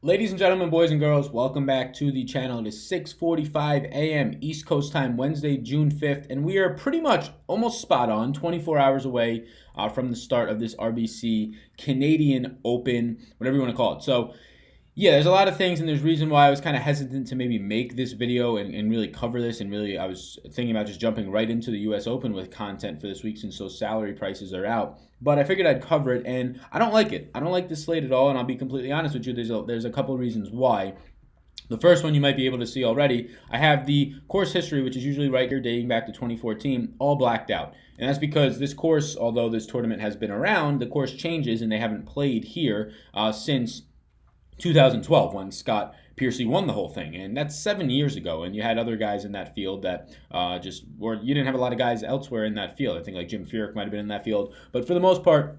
Ladies and gentlemen, boys and girls, welcome back to the channel. It is 6:45 a.m. East Coast time, Wednesday, June 5th, and we are pretty much almost spot on, 24 hours away from the start of this RBC Canadian Open, whatever you want to call it. So, yeah, there's a lot of things, and there's reason why I was kind of hesitant to maybe make this video and really cover this, and really I was thinking about just jumping right into the U.S. Open with content for this week since those salary prices are out. But I figured I'd cover it, and I don't like it. I don't like this slate at all, and I'll be completely honest with you. There's a couple of reasons why. The first one you might be able to see already. I have the course history, which is usually right here dating back to 2014, all blacked out. And that's because this course, although this tournament has been around, the course changes, and they haven't played here since 2012 when Scott Piercy won the whole thing, and that's 7 years ago. And you had other guys in that field that you didn't have a lot of guys elsewhere in that field. I think like Jim Furyk might have been in that field, but for the most part,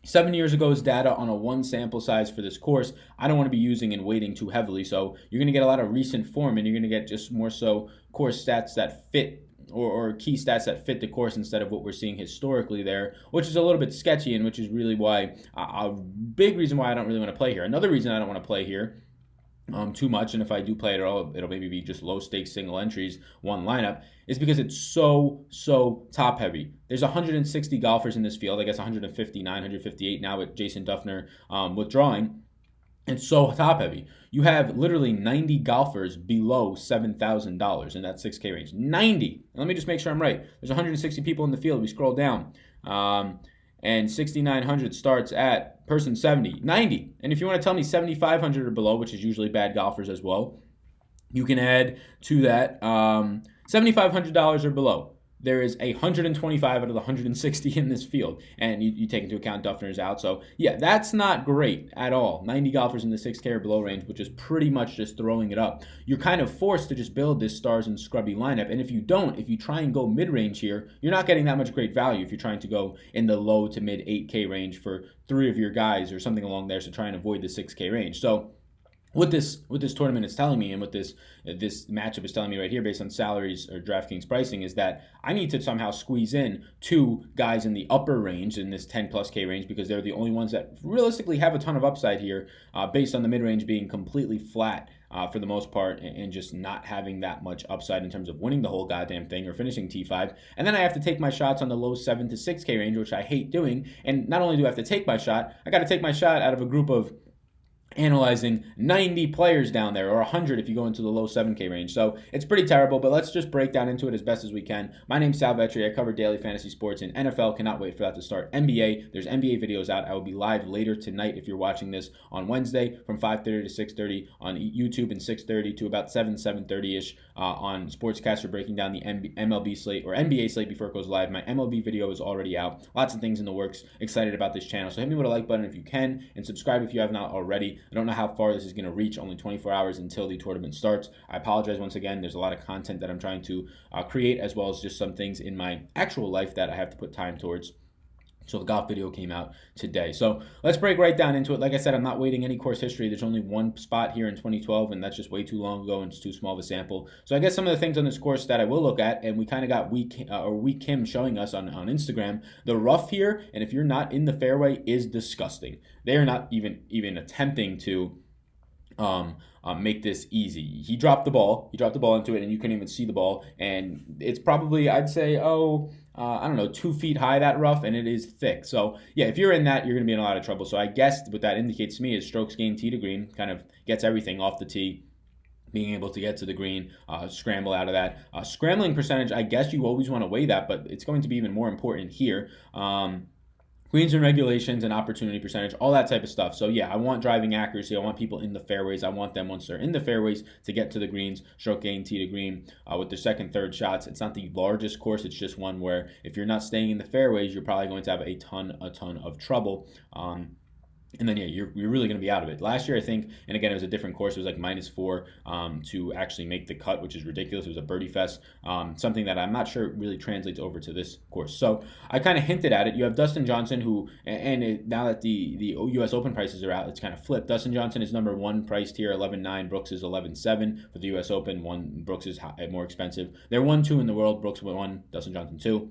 7 years ago's data on a one sample size for this course, I don't want to be using and weighting too heavily. So you're going to get a lot of recent form, and you're going to get just more so course stats that fit or key stats that fit the course instead of what we're seeing historically there, which is a little bit sketchy, and which is really why a big reason why I don't really want to play here. Another reason I don't want to play here too much, and if I do play it at all, it'll maybe be just low stakes single entries, one lineup, is because it's so top heavy. There's 160 golfers in this field, I guess 159, 158 now with Jason Duffner withdrawing. It's so top heavy. You have literally 90 golfers below $7,000 in that 6K range. 90. And let me just make sure I'm right. There's 160 people in the field. We scroll down. And 6,900 starts at person 70. 90. And if you want to tell me 7,500 or below, which is usually bad golfers as well, you can add to that $7,500 or below. There is 125 out of the 160 in this field, and you take into account Duffner's out. So, yeah, that's not great at all. 90 golfers in the 6K or below range, which is pretty much just throwing it up. You're kind of forced to just build this stars and scrubby lineup, and if you try and go mid-range here, you're not getting that much great value if you're trying to go in the low to mid 8K range for 3 of your guys or something along there, so try and avoid the 6K range. So, what this tournament is telling me, and what this matchup is telling me right here based on salaries or DraftKings pricing, is that I need to somehow squeeze in 2 guys in the upper range, in this 10 plus K range, because they're the only ones that realistically have a ton of upside here based on the mid-range being completely flat for the most part, and just not having that much upside in terms of winning the whole goddamn thing or finishing T5. And then I have to take my shots on the low 7 to 6K range, which I hate doing. And not only do I have to take my shot, I got to take my shot out of a group of analyzing 90 players down there, or 100 if you go into the low 7K range. So it's pretty terrible, but let's just break down into it as best as we can. My name's Sal Vetri. I cover daily fantasy sports and NFL. Cannot wait for that to start. NBA, there's NBA videos out. I will be live later tonight if you're watching this on Wednesday from 5:30 to 6:30 on YouTube, and 6:30 to about 7:30ish on Sportscaster, breaking down the MLB slate or NBA slate before it goes live. My MLB video is already out. Lots of things in the works. Excited about this channel. So hit me with a like button if you can, and subscribe if you have not already. I don't know how far this is going to reach, only 24 hours until the tournament starts. I apologize once again. There's a lot of content that I'm trying to create, as well as just some things in my actual life that I have to put time towards. So the golf video came out today. So let's break right down into it. Like I said, I'm not waiting any course history. There's only one spot here in 2012, and that's just way too long ago, and it's too small of a sample. So I guess some of the things on this course that I will look at, and we kind of got Week Kim showing us on Instagram, the rough here, and if you're not in the fairway, is disgusting. They are not even attempting to make this easy. He dropped the ball into it, and you couldn't even see the ball. And it's probably, I'd say, I don't know, 2 feet high, that rough, and it is thick. So, yeah, if you're in that, you're going to be in a lot of trouble. So I guess what that indicates to me is strokes gained tee to green, kind of gets everything off the tee, being able to get to the green, scramble out of that. Scrambling percentage, I guess you always want to weigh that, but it's going to be even more important here. Greens and regulations and opportunity percentage, all that type of stuff. So, yeah, I want driving accuracy. I want people in the fairways. I want them, once they're in the fairways, to get to the greens, stroke gain, tee to green with their second, third shots. It's not the largest course. It's just one where if you're not staying in the fairways, you're probably going to have a ton of trouble. And then, yeah, you're really going to be out of it. Last year, I think, and again, it was a different course. It was like -4 to actually make the cut, which is ridiculous. It was a birdie fest, something that I'm not sure really translates over to this course. So I kind of hinted at it. You have Dustin Johnson, who, now that the U.S. Open prices are out, it's kind of flipped. Dustin Johnson is number 1 priced here, 11.9. Brooks is 11.7 for the U.S. Open. Brooks is more expensive. They're 1-2 in the world. Brooks 1, Dustin Johnson 2.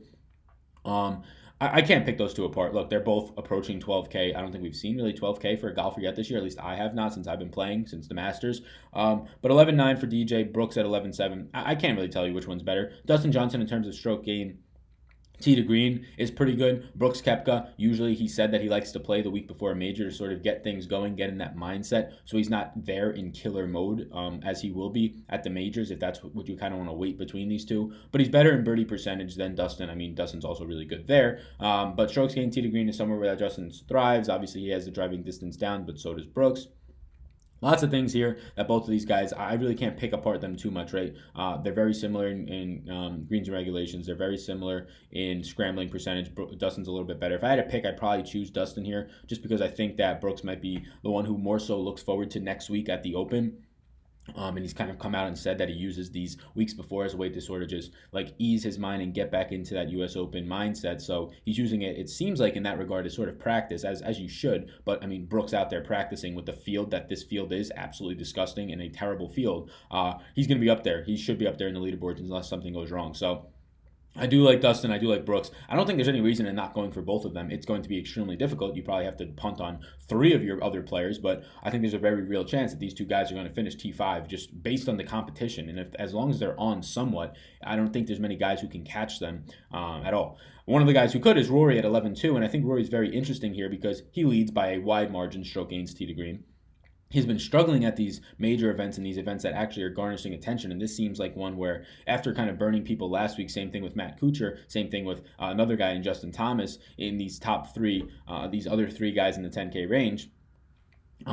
I can't pick those two apart. Look, they're both approaching 12K. I don't think we've seen really 12K for a golfer yet this year. At least I have not since I've been playing, since the Masters. But 11.9 for DJ, Brooks at 11.7. I can't really tell you which one's better. Dustin Johnson in terms of stroke gain, tee to green is pretty good. Brooks Koepka, usually he said that he likes to play the week before a major to sort of get things going, get in that mindset. So he's not there in killer mode as he will be at the majors, if that's what you kind of want to wait between these two. But he's better in birdie percentage than Dustin. I mean, Dustin's also really good there. But strokes gained, tee to green is somewhere where that Dustin thrives. Obviously, he has the driving distance down, but so does Brooks. Lots of things here that both of these guys, I really can't pick apart them too much, right? They're very similar in greens and regulations. They're very similar in scrambling percentage. Dustin's a little bit better. If I had to pick, I'd probably choose Dustin here just because I think that Brooks might be the one who more so looks forward to next week at the Open. And he's kind of come out and said that he uses these weeks before as a way to sort of just like ease his mind and get back into that U.S. Open mindset. So he's using it, it seems like in that regard, as sort of practice, as you should. But I mean, Brooks out there practicing with the field that this field is absolutely disgusting and a terrible field. He's going to be up there. He should be up there in the leaderboards unless something goes wrong. So I do like Dustin. I do like Brooks. I don't think there's any reason in not going for both of them. It's going to be extremely difficult. You probably have to punt on 3 of your other players, but I think there's a very real chance that these two guys are going to finish T5 just based on the competition. And if as long as they're on somewhat, I don't think there's many guys who can catch them at all. One of the guys who could is Rory at 11.2, and I think Rory's very interesting here because he leads by a wide margin, stroke gains, tee to green. He's been struggling at these major events and these events that actually are garnishing attention. And this seems like one where, after kind of burning people last week, same thing with Matt Kuchar, same thing with another guy in Justin Thomas in these top 3, these other 3 guys in the 10K range.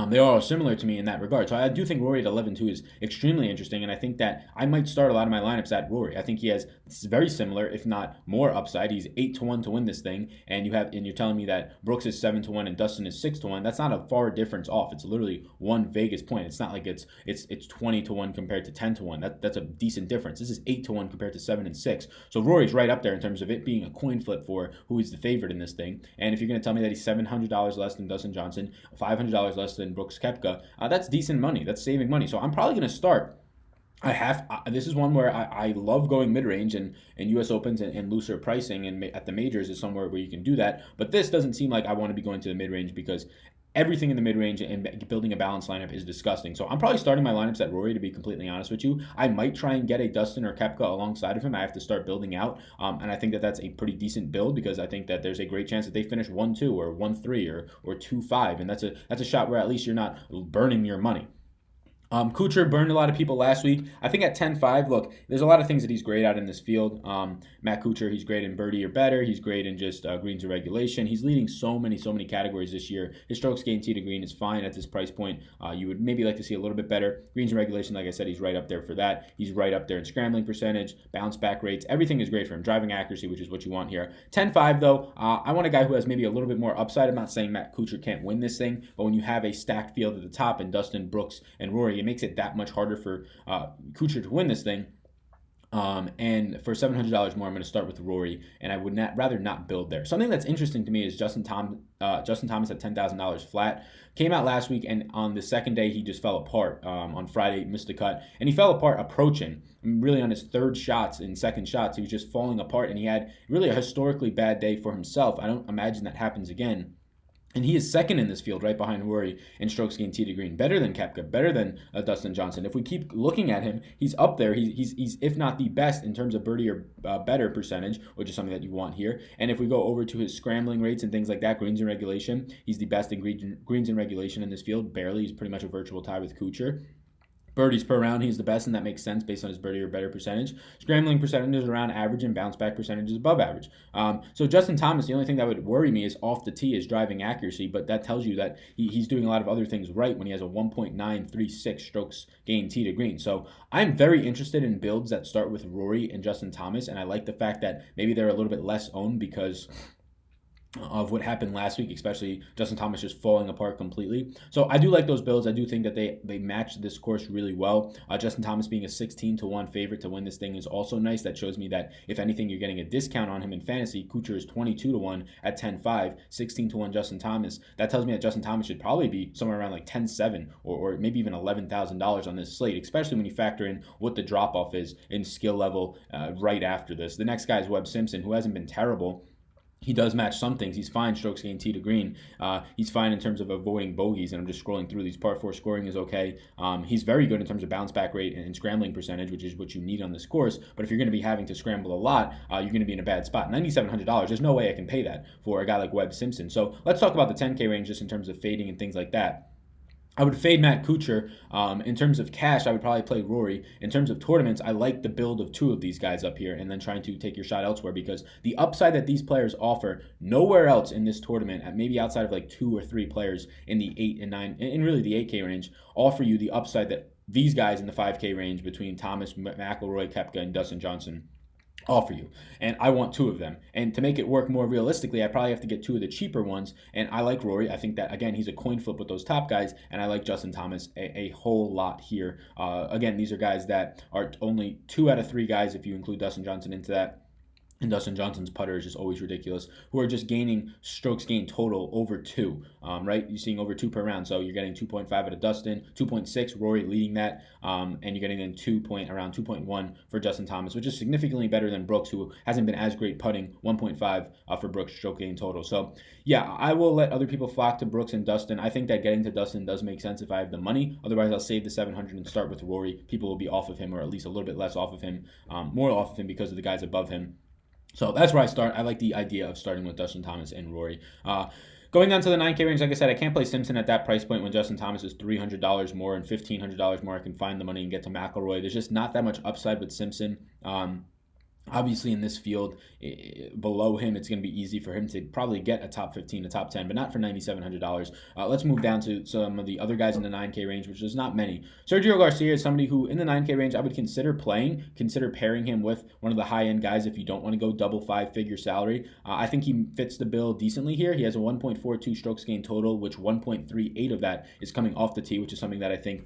They are all similar to me in that regard. So I do think Rory at 11.2 is extremely interesting, and I think that I might start a lot of my lineups at Rory. I think he has very similar, if not more, upside. He's 8-1 to win this thing, and you're telling me that Brooks is 7-1 and Dustin is 6-1. That's not a far difference off. It's literally one Vegas point. It's not like it's 20-1 compared to 10-1. That's a decent difference. This is 8-1 compared to 7 and 6. So Rory's right up there in terms of it being a coin flip for who is the favorite in this thing. And if you're going to tell me that he's $700 less than Dustin Johnson, $500 less than Brooks Koepka, that's decent money. That's saving money. So I'm probably going to start. This is one where I love going mid-range and U.S. Opens and looser pricing, and at the majors is somewhere where you can do that. But this doesn't seem like I want to be going to the mid-range because everything in the mid-range and building a balanced lineup is disgusting. So I'm probably starting my lineups at Rory, to be completely honest with you. I might try and get a Dustin or Koepka alongside of him. I have to start building out. And I think that that's a pretty decent build because I think that there's a great chance that they finish 1-2 or 1-3 or 2-5. And that's a shot where at least you're not burning your money. Kuchar burned a lot of people last week. I think at 10.5, look, there's a lot of things that he's great at in this field. Matt Kuchar, he's great in birdie or better. He's great in just greens or regulation. He's leading so many categories this year. His strokes gained tee to green is fine at this price point. You would maybe like to see a little bit better. Greens and regulation, like I said, he's right up there for that. He's right up there in scrambling percentage, bounce back rates. Everything is great for him. Driving accuracy, which is what you want here. 10.5, though, I want a guy who has maybe a little bit more upside. I'm not saying Matt Kuchar can't win this thing, but when you have a stacked field at the top and Dustin, Brooks, and Rory, it makes it that much harder for Kuchar to win this thing. And for $700 more, I'm going to start with Rory, and I would rather not build there. Something that's interesting to me is Justin Thomas at $10,000 flat. Came out last week, and on the second day, he just fell apart. On Friday, missed the cut, and he fell apart approaching. Really on his third shots and second shots, he was just falling apart, and he had really a historically bad day for himself. I don't imagine that happens again. And he is second in this field, right behind Rory in strokes gained tee to green. Better than Koepka, better than Dustin Johnson. If we keep looking at him, he's up there. He's if not the best in terms of birdie or better percentage, which is something that you want here. And if we go over to his scrambling rates and things like that, greens and regulation, he's the best in greens and regulation in this field. Barely. He's pretty much a virtual tie with Kuchar. Birdies per round, he's the best, and that makes sense based on his birdie or better percentage. Scrambling percentage is around average, and bounce back percentage is above average. So Justin Thomas, the only thing that would worry me is off the tee is driving accuracy, but that tells you that he's doing a lot of other things right when he has a 1.936 strokes gained tee to green. So I'm very interested in builds that start with Rory and Justin Thomas, and I like the fact that maybe they're a little bit less owned because of what happened last week, especially Justin Thomas just falling apart completely. So I do like those builds. I do think that they match this course really well. Justin Thomas being a 16-1 favorite to win this thing is also nice. That shows me that if anything, you're getting a discount on him in fantasy. Kuchar is 22-1 at 10.5, 16-1 Justin Thomas. That tells me that Justin Thomas should probably be somewhere around like 10.7 or maybe even $11,000 on this slate, especially when you factor in what the drop-off is in skill level right after this. The next guy is Webb Simpson, who hasn't been terrible. he does match some things. He's fine strokes gained tee to green. He's fine in terms of avoiding bogeys, and I'm just scrolling through these. Par 4 scoring is okay. He's very good in terms of bounce back rate and scrambling percentage, which is what you need on this course. But if you're going to be having to scramble a lot, you're going to be in a bad spot. $9,700, there's no way I can pay that for a guy like Webb Simpson. So let's talk about the 10K range just in terms of fading and things like that. I would fade Matt Kuchar. In terms of cash, I would probably play Rory. In terms of tournaments, I like the build of two of these guys up here and then trying to take your shot elsewhere, because the upside that these players offer nowhere else in this tournament, maybe outside of like 2 or 3 players in the 8 and 9, and really the 8K range, offer you the upside that these guys in the 5K range between Thomas, McIlroy, Koepka, and Dustin Johnson offer you. And I want 2 of them. And to make it work more realistically, I probably have to get 2 of the cheaper ones. And I like Rory. I think that, again, he's a coin flip with those top guys. And I like Justin Thomas a whole lot here. Again, these are guys that are only 2 out of 3 guys, if you include Dustin Johnson into that. And Dustin Johnson's putter is just always ridiculous, who are just gaining strokes gained total over 2, right? You're seeing over 2 per round. So you're getting 2.5 out of Dustin, 2.6, Rory leading that, and you're getting then around 2.1 for Justin Thomas, which is significantly better than Brooks, who hasn't been as great putting, 1.5 for Brooks stroke gained total. So yeah, I will let other people flock to Brooks and Dustin. I think that getting to Dustin does make sense if I have the money. Otherwise, I'll save the 700 and start with Rory. People will be off of him, or at least a little bit less off of him, more off of him because of the guys above him. So that's where I start. I like the idea of starting with Dustin Thomas and Rory. Going down to the 9K range, like I said, I can't play Simpson at that price point when Justin Thomas is $300 more and $1,500 more. I can find the money and get to McIlroy. There's just not that much upside with Simpson. Obviously, in this field, below him, it's going to be easy for him to probably get a top 15, a top 10, but not for $9,700. Let's move down to some of the other guys in the 9K range, which is not many. Sergio Garcia is somebody who, in the 9K range, I would consider pairing him with one of the high-end guys if you don't want to go double 5-figure salary. I think he fits the bill decently here. He has a 1.42 strokes gained total, which 1.38 of that is coming off the tee, which is something that I think,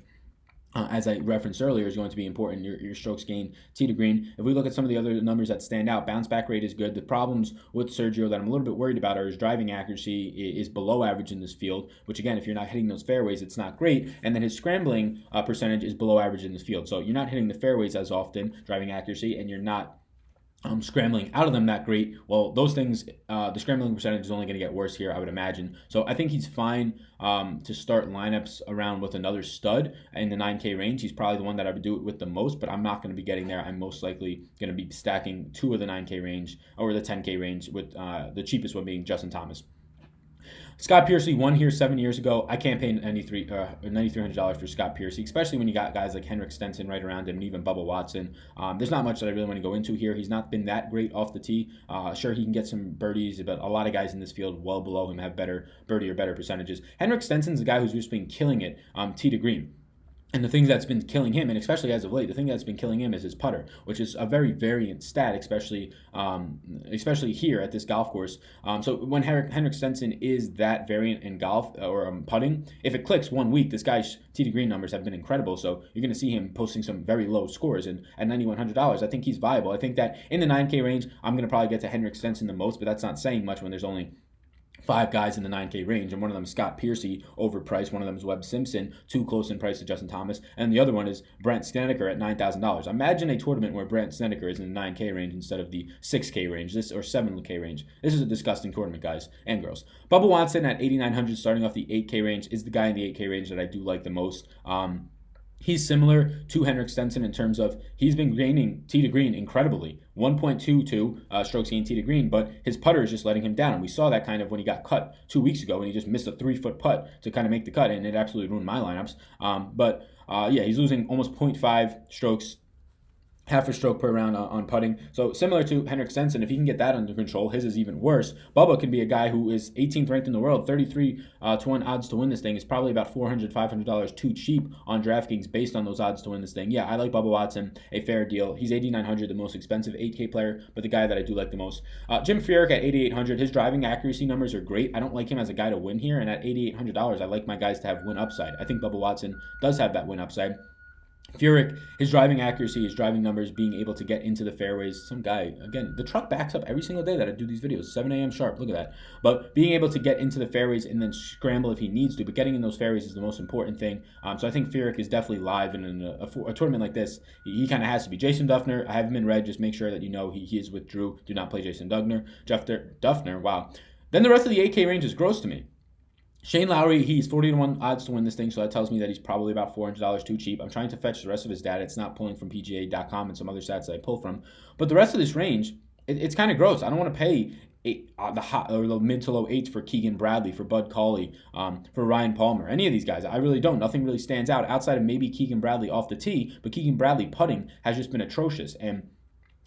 as I referenced earlier, is going to be important. Your strokes gained tee to green. If we look at some of the other numbers that stand out, bounce back rate is good. The problems with Sergio that I'm a little bit worried about are his driving accuracy is below average in this field, which again, if you're not hitting those fairways, it's not great. And then his scrambling percentage is below average in this field. So you're not hitting the fairways as often, driving accuracy, and you're not scrambling out of them that great. Well, those things, the scrambling percentage is only going to get worse here, I would imagine. So I think he's fine to start lineups around with another stud in the 9K range. He's probably the one that I would do it with the most, but I'm not going to be getting there. I'm most likely going to be stacking 2 of the 9K range or the 10K range, with the cheapest one being Justin Thomas. Scott Piercy won here 7 years ago. I can't pay $9,300 for Scott Piercy, especially when you got guys like Henrik Stenson right around him and even Bubba Watson. There's not much that I really want to go into here. He's not been that great off the tee. Sure, he can get some birdies, but a lot of guys in this field well below him have better birdie or better percentages. Henrik Stenson's a guy who's just been killing it tee to green. And the thing that's been killing him, and especially as of late, the thing that's been killing him is his putter, which is a very variant stat, especially here at this golf course. So when Henrik Stenson is that variant in golf or putting, if it clicks 1 week, this guy's tee to green numbers have been incredible. So you're going to see him posting some very low scores. And at $9,100, I think he's viable. I think that in the 9K range, I'm going to probably get to Henrik Stenson the most, but that's not saying much when there's only 5 guys in the 9K range, and one of them is Scott Piercy, overpriced. One of them is Webb Simpson, too close in price to Justin Thomas, and the other one is Brandt Snedeker at $9,000. Imagine a tournament where Brandt Snedeker is in the 9K range instead of the 6K range, or 7K range. This is a disgusting tournament, guys and girls. Bubba Watson at $8,900, starting off the 8K range, is the guy in the 8K range that I do like the most. He's similar to Henrik Stenson in terms of he's been gaining tee to green incredibly, 1.22 strokes gained tee to green, but his putter is just letting him down. And we saw that kind of when he got cut 2 weeks ago, and he just missed a 3-foot putt to kind of make the cut, and it absolutely ruined my lineups. Yeah, he's losing almost 0.5 strokes, half a stroke per round on putting. So similar to Henrik Stenson, if he can get that under control, his is even worse. Bubba can be a guy who is 18th ranked in the world, 33 to 1 odds to win this thing. Is probably about $400, $500 too cheap on DraftKings based on those odds to win this thing. Yeah, I like Bubba Watson, a fair deal. He's $8,900, the most expensive 8K player, but the guy that I do like the most. Jim Furyk at $8,800. His driving accuracy numbers are great. I don't like him as a guy to win here, and at $8,800, I like my guys to have win upside. I think Bubba Watson does have that win upside. Furyk, his driving accuracy, his driving numbers, being able to get into the fairways. Some guy, again, the truck backs up every single day that I do these videos, 7 a.m. sharp, look at that. But being able to get into the fairways and then scramble if he needs to, but getting in those fairways is the most important thing. So I think Furyk is definitely live, and in a tournament like this, he kind of has to be. Jason Duffner, I have him in red, just make sure that you know he is with Drew. Do not play Jason Duffner, wow. Then the rest of the 8K range is gross to me. Shane Lowry, he's 40-1 odds to win this thing, so that tells me that he's probably about $400 too cheap. I'm trying to fetch the rest of his data. It's not pulling from PGA.com and some other stats that I pull from. But the rest of this range, it's kind of gross. I don't want to pay the mid to low eights for Keegan Bradley, for Bud Cauley, for Ryan Palmer, any of these guys. I really don't. Nothing really stands out outside of maybe Keegan Bradley off the tee, but Keegan Bradley putting has just been atrocious. And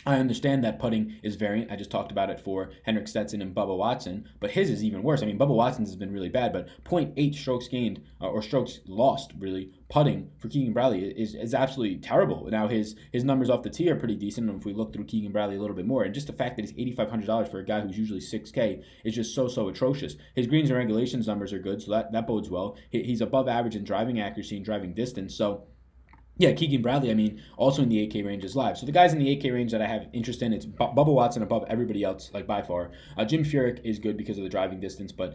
I understand that putting is variant. I just talked about it for Henrik Stenson and Bubba Watson, but his is even worse. I mean, Bubba Watson's has been really bad, but 0.8 strokes gained or strokes lost, really, putting for Keegan Bradley is absolutely terrible. Now, his numbers off the tee are pretty decent, and if we look through Keegan Bradley a little bit more, and just the fact that he's $8,500 for a guy who's usually $6K is just so atrocious. His greens and regulations numbers are good, so that bodes well. He's above average in driving accuracy and driving distance, so yeah, Keegan Bradley, I mean, also in the 8K range is live. So the guys in the 8K range that I have interest in, it's Bubba Watson above everybody else, like by far. Jim Furyk is good because of the driving distance, but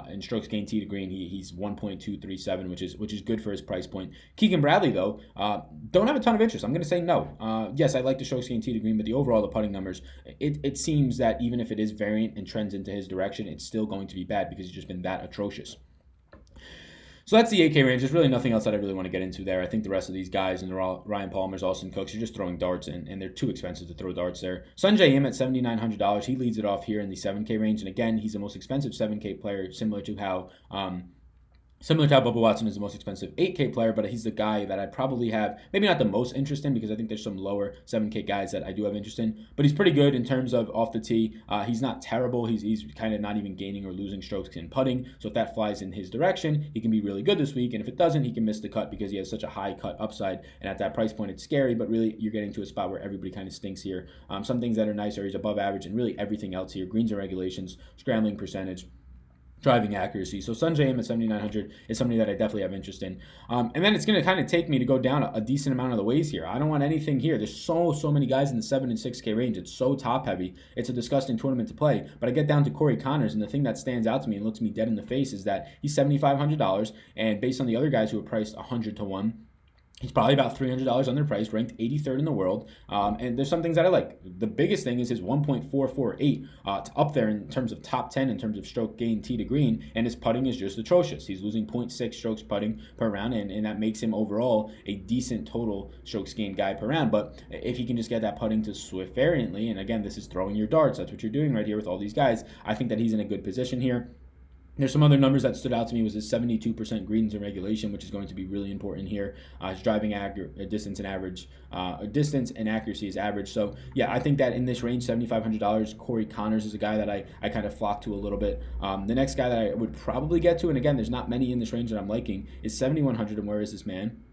in strokes gained tee to green, he's 1.237, which is good for his price point. Keegan Bradley, though, don't have a ton of interest. I'm going to say no. Yes, I like the strokes gained tee to green, but the overall, the putting numbers, it seems that even if it is variant and trends into his direction, it's still going to be bad because he's just been that atrocious. So that's the 8K range. There's really nothing else that I really want to get into there. I think the rest of these guys, and they're all Ryan Palmer's, Austin Cooks, you're just throwing darts, and they're too expensive to throw darts there. Sungjae Im at $7,900. He leads it off here in the 7K range. And again, he's the most expensive 7K player, similar to how Bubba Watson is the most expensive 8K player, but he's the guy that I probably have, maybe not the most interest in, because I think there's some lower 7K guys that I do have interest in, but he's pretty good in terms of off the tee. He's not terrible. He's kind of not even gaining or losing strokes in putting, so if that flies in his direction, he can be really good this week, and if it doesn't, he can miss the cut because he has such a high cut upside, and at that price point, it's scary, but really, you're getting to a spot where everybody kind of stinks here. Some things that are nice are he's above average, and really everything else here, greens and regulations, scrambling percentage, driving accuracy. So Sungjae Im at 7,900 is somebody that I definitely have interest in. And then it's going to kind of take me to go down a decent amount of the ways here. I don't want anything here. There's so many guys in the 7 and 6K range. It's so top heavy. It's a disgusting tournament to play. But I get down to Corey Connors, and the thing that stands out to me and looks me dead in the face is that he's $7,500, and based on the other guys who are priced 100 to 1, he's probably about $300 underpriced, ranked 83rd in the world. And there's some things that I like. The biggest thing is his 1.448. It's up there in terms of top 10 in terms of stroke gain tee to green, and his putting is just atrocious. He's losing 0.6 strokes putting per round, and that makes him overall a decent total strokes gained guy per round. But if he can just get that putting to swift variantly, and again, this is throwing your darts. That's what you're doing right here with all these guys. I think that he's in a good position here. There's some other numbers that stood out to me was his 72% greens in regulation, which is going to be really important here. His driving distance and accuracy is average. So yeah, I think that in this range, $7,500, Corey Connors is a guy that I kind of flock to a little bit. The next guy that I would probably get to, and again, there's not many in this range that I'm liking, is $7,100. And where is this man?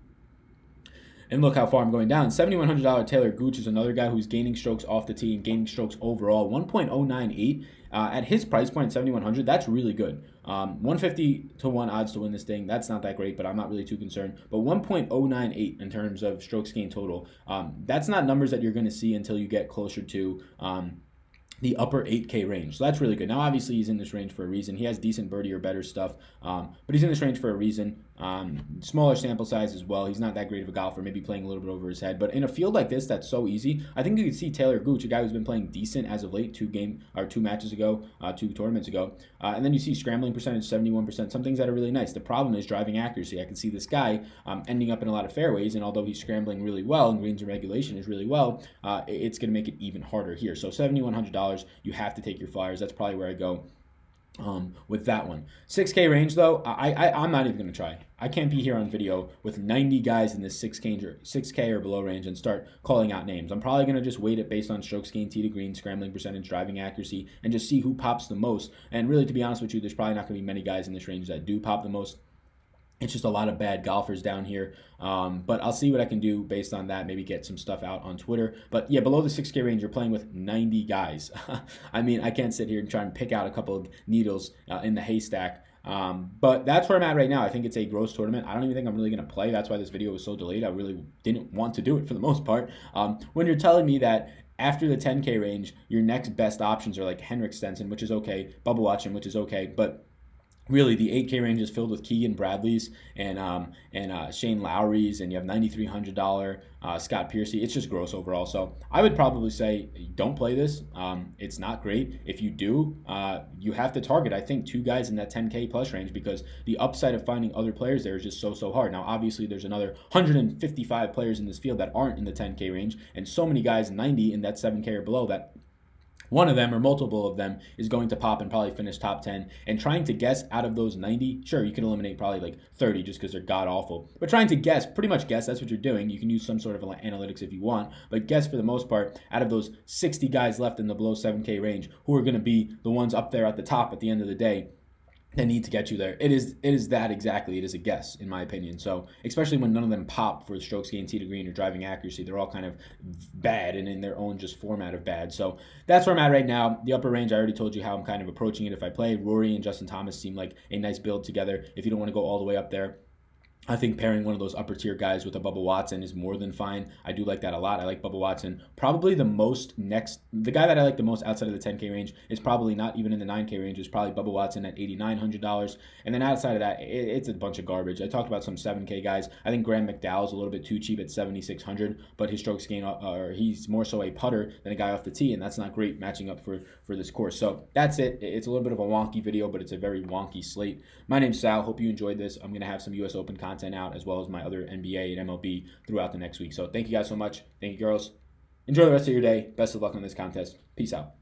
And look how far I'm going down. $7,100 Taylor Gooch is another guy who's gaining strokes off the tee and gaining strokes overall. 1.098 at his price point, $7,100. That's really good. 150 to 1 odds to win this thing. That's not that great, but I'm not really too concerned. But 1.098 in terms of strokes gained total. That's not numbers that you're going to see until you get closer to the upper 8K range. So that's really good. Now, obviously, he's in this range for a reason. He has decent birdie or better stuff, but he's in this range for a reason. Smaller sample size as well. He's not that great of a golfer, maybe playing a little bit over his head. But in a field like this that's so easy, I think you could see Taylor Gooch, a guy who's been playing decent as of late, 2 tournaments ago. And then you see scrambling percentage, 71%, some things that are really nice. The problem is driving accuracy. I can see this guy ending up in a lot of fairways, and although he's scrambling really well and greens and regulation is really well, it's going to make it even harder here. So $7,100, you have to take your flyers. That's probably where I go with that one. 6K range, though, I'm not even going to try. I can't be here on video with 90 guys in this 6K or below range and start calling out names. I'm probably going to just weight it based on strokes gained tee to green, scrambling percentage, driving accuracy, and just see who pops the most. And really, to be honest with you, there's probably not going to be many guys in this range that do pop the most. It's just a lot of bad golfers down here. But I'll see what I can do based on that, maybe get some stuff out on Twitter. But yeah, below the 6K range, you're playing with 90 guys. I mean, I can't sit here and try and pick out a couple of needles in the haystack. But that's where I'm at right now. I think it's a gross tournament. I don't even think I'm really going to play. That's why this video was so delayed. I really didn't want to do it for the most part. When you're telling me that after the 10K range, your next best options are like Henrik Stenson, which is okay, Bubba Watson, which is okay, but really, the 8K range is filled with Keegan Bradleys and Shane Lowry's, and you have $9,300 Scott Piercy. It's just gross overall. So I would probably say don't play this. It's not great. If you do, you have to target, I think, 2 guys in that 10K plus range because the upside of finding other players there is just so hard. Now, obviously, there's another 155 players in this field that aren't in the 10K range, and so many guys 90 in that 7K or below that one of them or multiple of them is going to pop and probably finish top 10. And trying to guess out of those 90, sure, you can eliminate probably like 30 just because they're god-awful. But trying to guess, pretty much guess, that's what you're doing. You can use some sort of analytics if you want. But guess for the most part, out of those 60 guys left in the below 7K range, who are going to be the ones up there at the top at the end of the day, that need to get you there. It is that exactly. It is a guess, in my opinion. So, especially when none of them pop for strokes gained, tee to green, or driving accuracy, they're all kind of bad and in their own just format of bad. So that's where I'm at right now. The upper range, I already told you how I'm kind of approaching it if I play. Rory and Justin Thomas seem like a nice build together. If you don't want to go all the way up there, I think pairing one of those upper tier guys with a Bubba Watson is more than fine. I do like that a lot. I like Bubba Watson. Probably the guy that I like the most outside of the 10K range is probably not even in the 9K range. Is probably Bubba Watson at $8,900. And then outside of that, it's a bunch of garbage. I talked about some 7K guys. I think Graham McDowell's a little bit too cheap at $7,600, but his strokes gain, he's more so a putter than a guy off the tee, and that's not great matching up for this course. So that's it. It's a little bit of a wonky video, but it's a very wonky slate. My name's Sal. Hope you enjoyed this. I'm going to have some US Open content out as well as my other NBA and MLB throughout the next week. So thank you guys so much. Thank you, girls. Enjoy the rest of your day. Best of luck on this contest. Peace out.